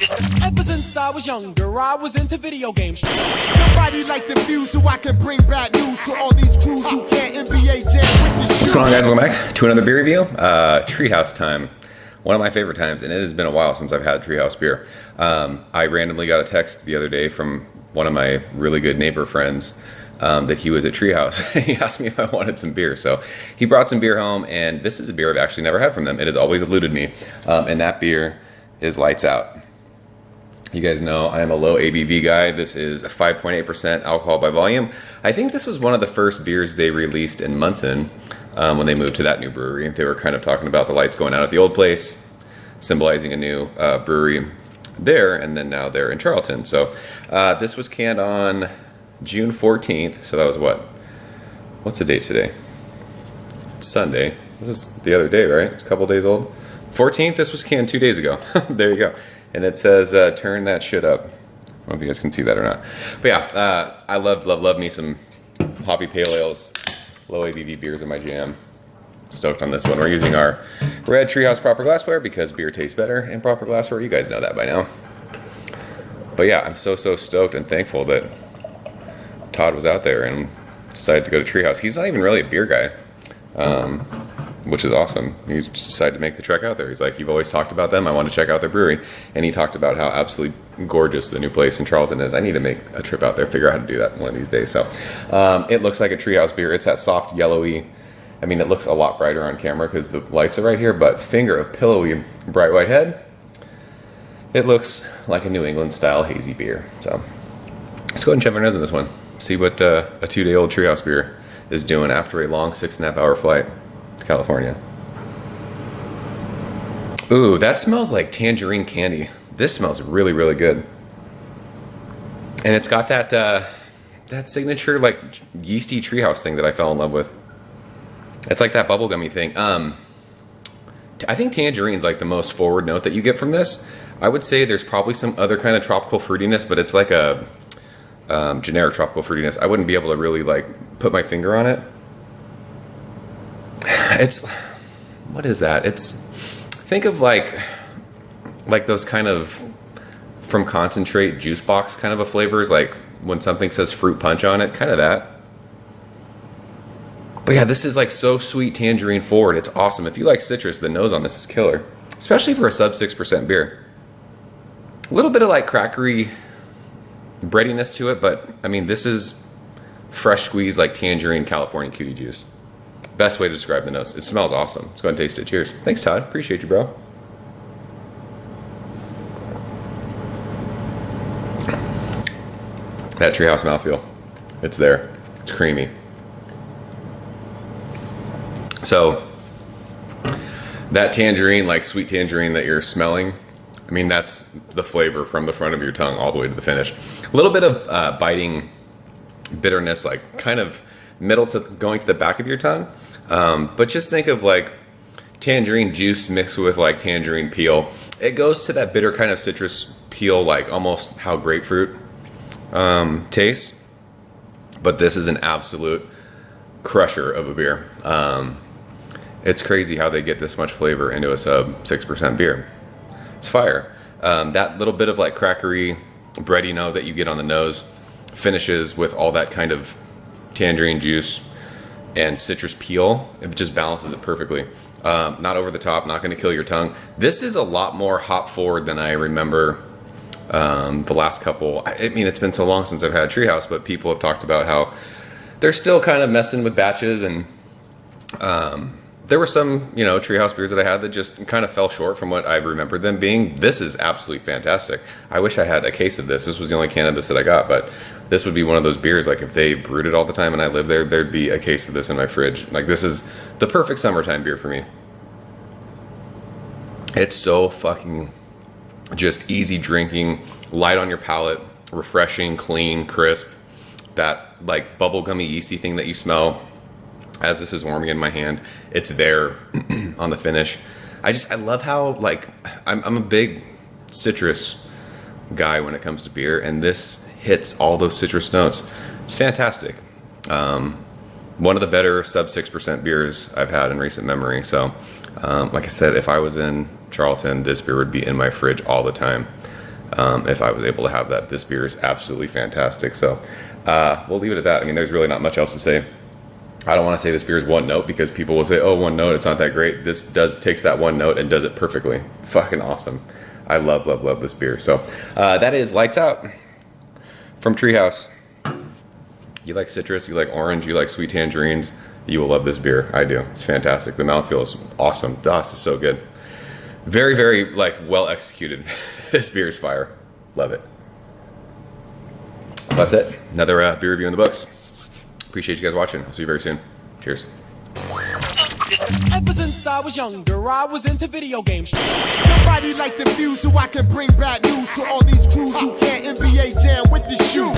Ever since I was younger, I was into video games. Somebody like the Fuse so I can bring bad news to all these crews who can't NBA jam with the What's going on, guys? Welcome back to another beer review. Treehouse time. One of my favorite times, and it has been a while since I've had Treehouse beer. I randomly got a text the other day from one of my really good neighbor friends that he was at Treehouse. He asked me if I wanted some beer. So he brought some beer home, and this is a beer I've actually never had from them. It has always eluded me, and that beer is Lights Out. You guys know I am a low ABV guy. This is 5.8% alcohol by volume. I think this was one of the first beers they released in Munson when they moved to that new brewery. They were kind of talking about the lights going out at the old place, symbolizing a new brewery there, and then now they're in Charlton. So this was canned on June 14th. So that was what's the date today? It's Sunday. This is the other day, right? It's a couple days old. 14th, this was canned 2 days ago. There you go. And it says, turn that shit up. I don't know if you guys can see that or not. But yeah, I love me some hoppy pale ales. Low ABV beers are my jam. Stoked on this one. We're using our red Treehouse proper glassware because beer tastes better in proper glassware. You guys know that by now. But yeah, I'm so stoked and thankful that Todd was out there and decided to go to Treehouse. He's not even really a beer guy. Which is awesome. He just decided to make the trek out there. He's like, you've always talked about them. I want to check out their brewery. And he talked about how absolutely gorgeous the new place in Charlton is. I need to make a trip out there, figure out how to do that one of these days. So it looks like a Treehouse beer. It's that soft, yellowy. I mean, it looks a lot brighter on camera because the lights are right here, but finger of pillowy, bright white head. It looks like a New England style hazy beer. So let's go ahead and check our nose in this one. See what a 2-day-old Treehouse beer is doing after a long 6.5-hour flight. California. Ooh, that smells like tangerine candy. This smells really, really good. And it's got that that signature like yeasty Treehouse thing that I fell in love with. It's like that bubblegummy thing. I think tangerine's like the most forward note that you get from this. I would say there's probably some other kind of tropical fruitiness, but it's like a generic tropical fruitiness. I wouldn't be able to really like put my finger on it. It's, what is that? Think of like those kind of from concentrate juice box kind of a flavors, like when something says fruit punch on it, kind of that. But yeah, this is like so sweet tangerine forward. It's awesome. If you like citrus, the nose on this is killer, especially for a sub 6% beer. A little bit of like crackery breadiness to it, but I mean, this is fresh squeezed like tangerine California cutie juice. Best way to describe the nose. It smells awesome. Let's go ahead and taste it. Cheers. Thanks, Todd. Appreciate you, bro. That Treehouse mouthfeel. It's there. It's creamy. So, that tangerine, like sweet tangerine that you're smelling, I mean, that's the flavor from the front of your tongue all the way to the finish. A little bit of biting bitterness, like kind of middle to going to the back of your tongue. But just think of like tangerine juice mixed with like tangerine peel. It goes to that bitter kind of citrus peel, like almost how grapefruit tastes. But this is an absolute crusher of a beer. It's crazy how they get this much flavor into a sub 6% beer. It's fire. That little bit of like crackery, bready note that you get on the nose finishes with all that kind of tangerine juice and citrus peel. It just balances it perfectly. Not over the top, not going to kill your tongue. This is a lot more hop forward than I remember the last couple. I mean, it's been so long since I've had Treehouse, but people have talked about how they're still kind of messing with batches, and there were some, Treehouse beers that I had that just kind of fell short from what I remembered them being. This is absolutely fantastic. I wish I had a case of this. This was the only can of this that I got, but this would be one of those beers, like if they brewed it all the time and I lived there, there'd be a case of this in my fridge. Like, this is the perfect summertime beer for me. It's so fucking just easy drinking, light on your palate, refreshing, clean, crisp. That like bubblegummy yeasty thing that you smell as this is warming in my hand, it's there on the finish. I love how like I'm a big citrus guy when it comes to beer, and this hits all those citrus notes. It's fantastic. One of the better sub 6% beers I've had in recent memory. So like I said, if I was in Charlton, this beer would be in my fridge all the time. if I was able to have that. This beer is absolutely fantastic. So we'll leave it at that. I mean, there's really not much else to say. I don't want to say this beer is one note because people will say, oh, one note, it's not that great. This takes that one note and does it perfectly. Fucking awesome. I love this beer. So that is Lights Out from Treehouse. You like citrus, you like orange, you like sweet tangerines, you will love this beer. I do. It's fantastic. The mouthfeel is awesome. Das is so good. Very, very well executed. This beer is fire. Love it. That's it. Another beer review in the books. Appreciate you guys watching. I'll see you very soon. Cheers. Ever since I was younger, I was into video games. Somebody like the views so I can bring bad news to all these crews who can't NBA jam with the shoe.